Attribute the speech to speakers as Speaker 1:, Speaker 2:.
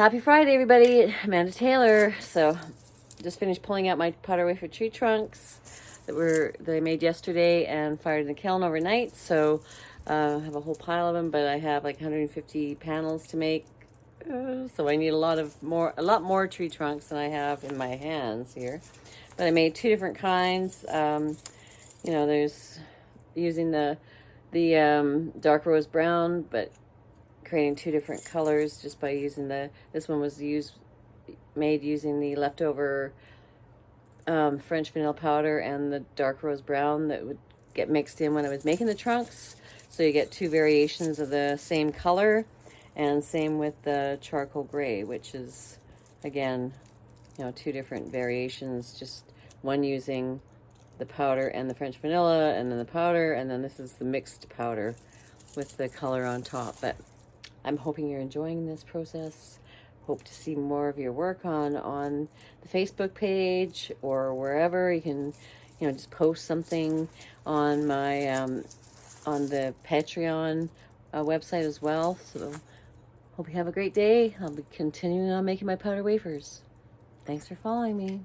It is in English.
Speaker 1: Happy Friday, everybody. Amanda Taylor. So, just finished pulling out my powder wafer tree trunks that I made yesterday and fired in the kiln overnight. So, I have a whole pile of them, but I have like 150 panels to make. So I need a lot more tree trunks than I have in my hands here. But I made two different kinds. There's using the dark rose brown, but creating two different colors just by using this one was made using the leftover French vanilla powder and the dark rose brown that would get mixed in when I was making the trunks. So you get two variations of the same color, and same with the charcoal gray, which is again, two different variations, just one using the powder and the French vanilla, and then the powder, and then this is the mixed powder with the color on top. But I'm hoping you're enjoying this process. Hope to see more of your work on the Facebook page or wherever. You can, just post something on my on the Patreon website as well. So hope you have a great day. I'll be continuing on making my powder wafers. Thanks for following me.